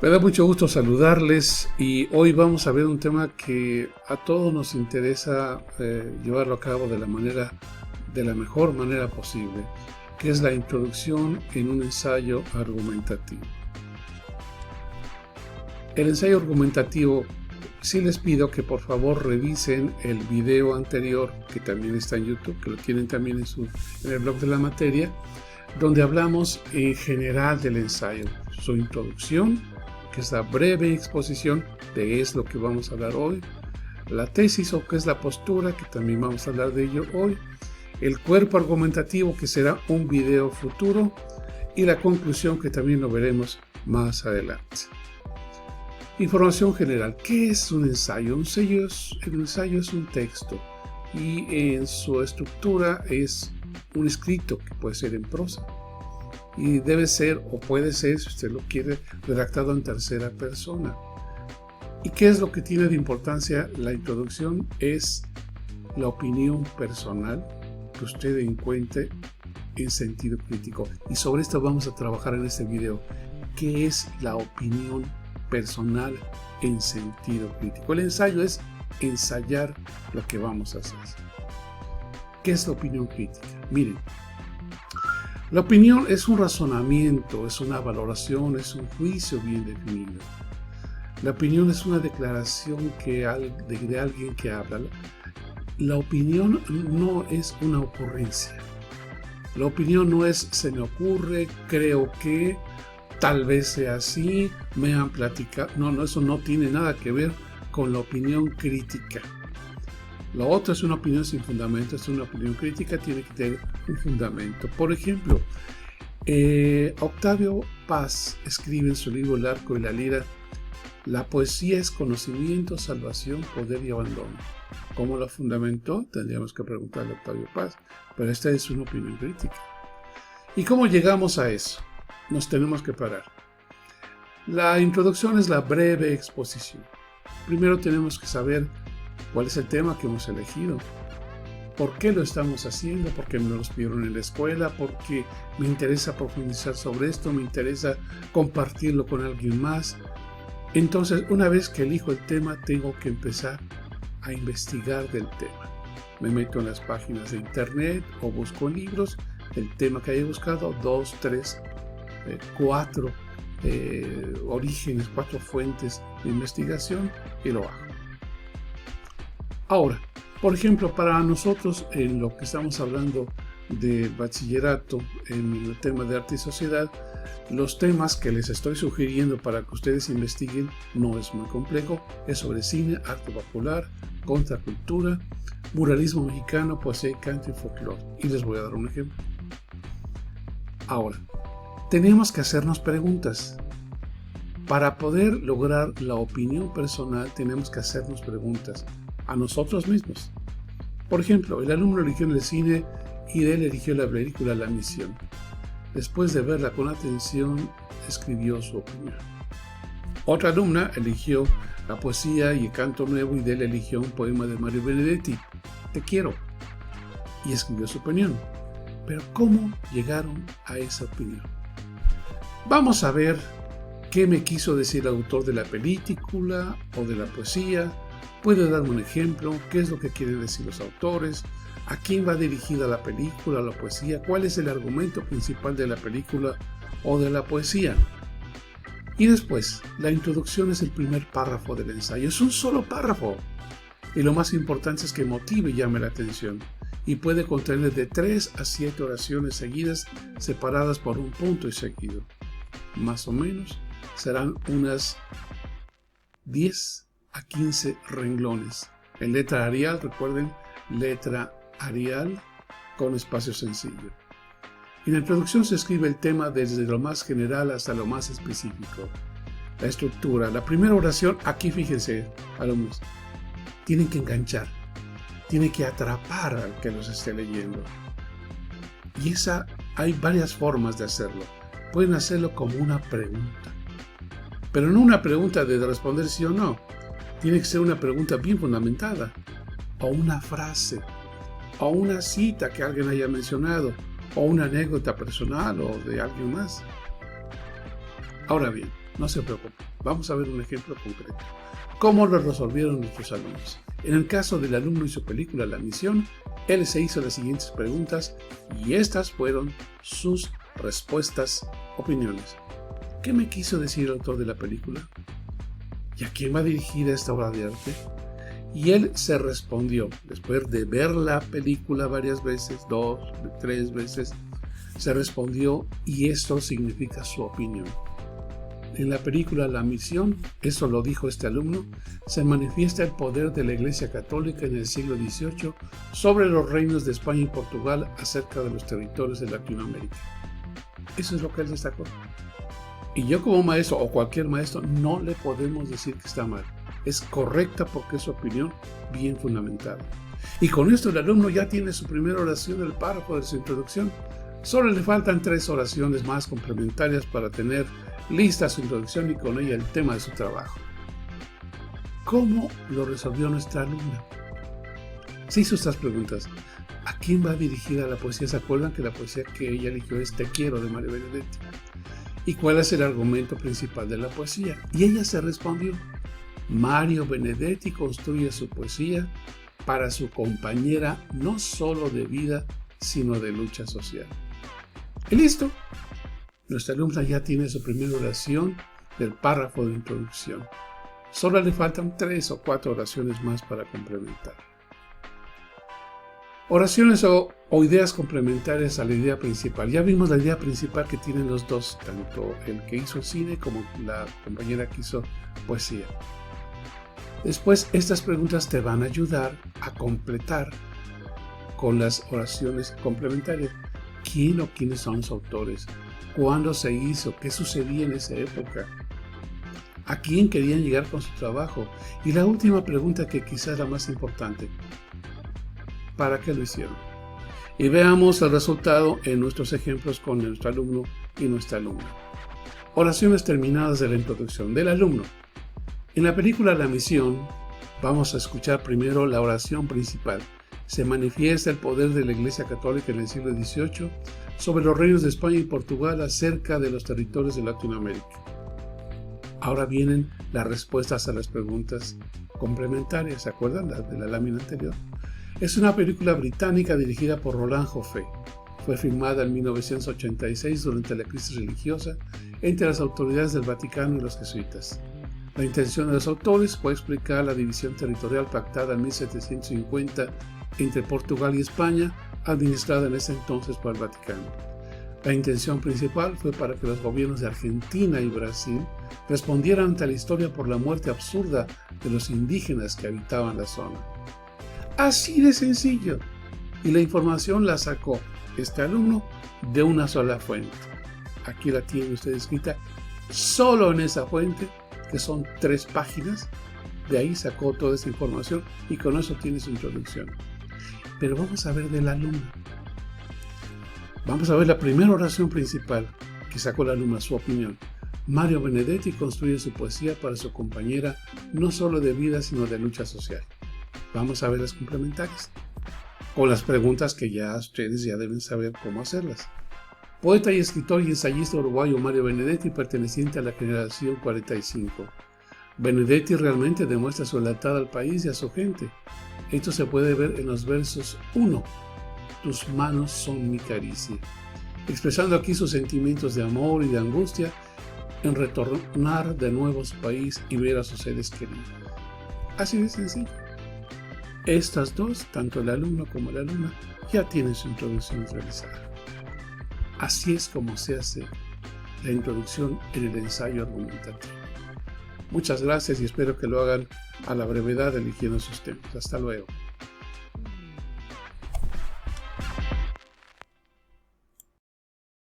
Me da mucho gusto saludarles y hoy vamos a ver un tema que a todos nos interesa llevarlo a cabo de la mejor manera posible, que es la introducción en un ensayo argumentativo. El ensayo argumentativo, sí les pido que por favor revisen el video anterior, que también está en YouTube, que lo tienen también en el blog de la materia, donde hablamos en general del ensayo, su introducción, que es la breve exposición de qué es lo que vamos a hablar hoy, la tesis o qué es la postura, que también vamos a hablar de ello hoy, el cuerpo argumentativo, que será un video futuro, y la conclusión, que también lo veremos más adelante. Información general. ¿Qué es un ensayo? El ensayo es un texto y en su estructura es un escrito que puede ser en prosa y debe ser o puede ser, si usted lo quiere, redactado en tercera persona. ¿Y qué es lo que tiene de importancia? La introducción es la opinión personal que usted encuentre en sentido crítico, y sobre esto vamos a trabajar en este video. ¿Qué es la opinión personal en sentido crítico? El ensayo es ensayar lo que vamos a hacer. ¿Qué es la opinión crítica? Miren, la opinión es un razonamiento, es una valoración, es un juicio bien definido. La opinión es una declaración de alguien que habla. La opinión no es una ocurrencia. La opinión no es se me ocurre, creo que, tal vez sea así, me han platicado. No, eso no tiene nada que ver con la opinión crítica. Lo otro es una opinión sin fundamento, es una opinión crítica, tiene que tener un fundamento. Por ejemplo, Octavio Paz escribe en su libro El arco y la lira: la poesía es conocimiento, salvación, poder y abandono. ¿Cómo lo fundamentó? Tendríamos que preguntarle a Octavio Paz, pero esta es una opinión crítica. ¿Y cómo llegamos a eso? Nos tenemos que parar. La introducción es la breve exposición. Primero tenemos que saber cuál es el tema que hemos elegido, por qué lo estamos haciendo, por qué me lo pidieron en la escuela, por qué me interesa profundizar sobre esto, me interesa compartirlo con alguien más. Entonces, una vez que elijo el tema, tengo que empezar a investigar del tema. Me meto en las páginas de internet o busco en libros el tema que haya buscado, 2, 3, 4 orígenes, 4 fuentes de investigación, y lo hago. Ahora, por ejemplo, para nosotros, en lo que estamos hablando de bachillerato, en el tema de arte y sociedad, los temas que les estoy sugiriendo para que ustedes investiguen no es muy complejo. Es sobre cine, arte popular, contracultura, muralismo mexicano, poesía y canto y folclore. Y les voy a dar un ejemplo. Ahora, tenemos que hacernos preguntas. Para poder lograr la opinión personal, tenemos que hacernos preguntas a nosotros mismos. Por ejemplo, el alumno eligió el cine y él eligió la película La Misión. Después de verla con atención, escribió su opinión. Otra alumna eligió la poesía y el canto nuevo, y de él eligió un poema de Mario Benedetti, Te quiero, y escribió su opinión. Pero ¿cómo llegaron a esa opinión? Vamos a ver qué me quiso decir el autor de la película o de la poesía. ¿Puede darme un ejemplo? ¿Qué es lo que quieren decir los autores? ¿A quién va dirigida la película o la poesía? ¿Cuál es el argumento principal de la película o de la poesía? Y después, la introducción es el primer párrafo del ensayo. Es un solo párrafo. Y lo más importante es que motive y llame la atención. Y puede contener de 3 a 7 oraciones seguidas, separadas por un punto y seguido. Más o menos serán unas 10 a 15 renglones. En letra Arial, recuerden, letra Arial con espacio sencillo. En la introducción se escribe el tema desde lo más general hasta lo más específico. La estructura, la primera oración, aquí fíjense, alumnos, tienen que enganchar, tiene que atrapar al que los esté leyendo. Y hay varias formas de hacerlo. Pueden hacerlo como una pregunta, pero no una pregunta de responder sí o no. Tiene que ser una pregunta bien fundamentada, o una frase, o una cita que alguien haya mencionado, o una anécdota personal o de alguien más. Ahora bien, no se preocupen. Vamos a ver un ejemplo concreto. ¿Cómo lo resolvieron nuestros alumnos? En el caso del alumno y su película La Misión, él se hizo las siguientes preguntas y estas fueron sus respuestas, opiniones. ¿Qué me quiso decir el autor de la película? ¿Y a quién va dirigida esta obra de arte? Y él se respondió, después de ver la película varias veces, 2, 3 veces, se respondió y esto significa su opinión. En la película La Misión, eso lo dijo este alumno, se manifiesta el poder de la Iglesia Católica en el siglo XVIII sobre los reinos de España y Portugal acerca de los territorios de Latinoamérica. Eso es lo que él destacó. Y yo como maestro o cualquier maestro no le podemos decir que está mal. Es correcta porque es su opinión bien fundamentada. Y con esto el alumno ya tiene su primera oración del párrafo de su introducción. Solo le faltan 3 oraciones más complementarias para tener lista su introducción y con ella el tema de su trabajo. ¿Cómo lo resolvió nuestra alumna? Se hizo estas preguntas. ¿A quién va dirigida la poesía? ¿Se acuerdan que la poesía que ella eligió es Te quiero de Mario Benedetti? ¿Y cuál es el argumento principal de la poesía? Y ella se respondió. Mario Benedetti construye su poesía para su compañera no solo de vida, sino de lucha social. Y listo. Nuestra alumna ya tiene su primera oración del párrafo de introducción. Solo le faltan 3 o 4 oraciones más para complementar. Oraciones o ideas complementarias a la idea principal. Ya vimos la idea principal que tienen los dos, tanto el que hizo cine como la compañera que hizo poesía. Después, estas preguntas te van a ayudar a completar con las oraciones complementarias. ¿Quién o quiénes son los autores? ¿Cuándo se hizo? ¿Qué sucedía en esa época? ¿A quién querían llegar con su trabajo? Y la última pregunta, que quizás es la más importante. ¿Para qué lo hicieron? Y veamos el resultado en nuestros ejemplos con nuestro alumno y nuestra alumna. Oraciones terminadas de la introducción del alumno. En la película La Misión, vamos a escuchar primero la oración principal. Se manifiesta el poder de la Iglesia Católica en el siglo XVIII sobre los reinos de España y Portugal acerca de los territorios de Latinoamérica. Ahora vienen las respuestas a las preguntas complementarias, ¿se acuerdan? Las de la lámina anterior. Es una película británica dirigida por Roland Joffé. Fue filmada en 1986 durante la crisis religiosa entre las autoridades del Vaticano y los jesuitas. La intención de los autores fue explicar la división territorial pactada en 1750 entre Portugal y España, administrada en ese entonces por el Vaticano. La intención principal fue para que los gobiernos de Argentina y Brasil respondieran ante la historia por la muerte absurda de los indígenas que habitaban la zona. Así de sencillo. Y la información la sacó este alumno de una sola fuente. Aquí la tiene usted escrita solo en esa fuente, que son 3 páginas. De ahí sacó toda esa información y con eso tiene su introducción. Pero vamos a ver de la alumna. Vamos a ver la primera oración principal que sacó la alumna, su opinión. Mario Benedetti construye su poesía para su compañera no solo de vida, sino de lucha social. Vamos a ver las complementarias, con las preguntas que ya ustedes ya deben saber cómo hacerlas. Poeta y escritor y ensayista uruguayo Mario Benedetti, perteneciente a la generación 45. Benedetti realmente demuestra su lealtad al país y a su gente. Esto se puede ver en los versos 1. Tus manos son mi caricia. Expresando aquí sus sentimientos de amor y de angustia en retornar de nuevo a su país y ver a sus seres queridos. Así de sencillo. Estas dos, tanto el alumno como la alumna, ya tienen su introducción realizada. Así es como se hace la introducción en el ensayo argumentativo. Muchas gracias y espero que lo hagan a la brevedad eligiendo sus temas. Hasta luego.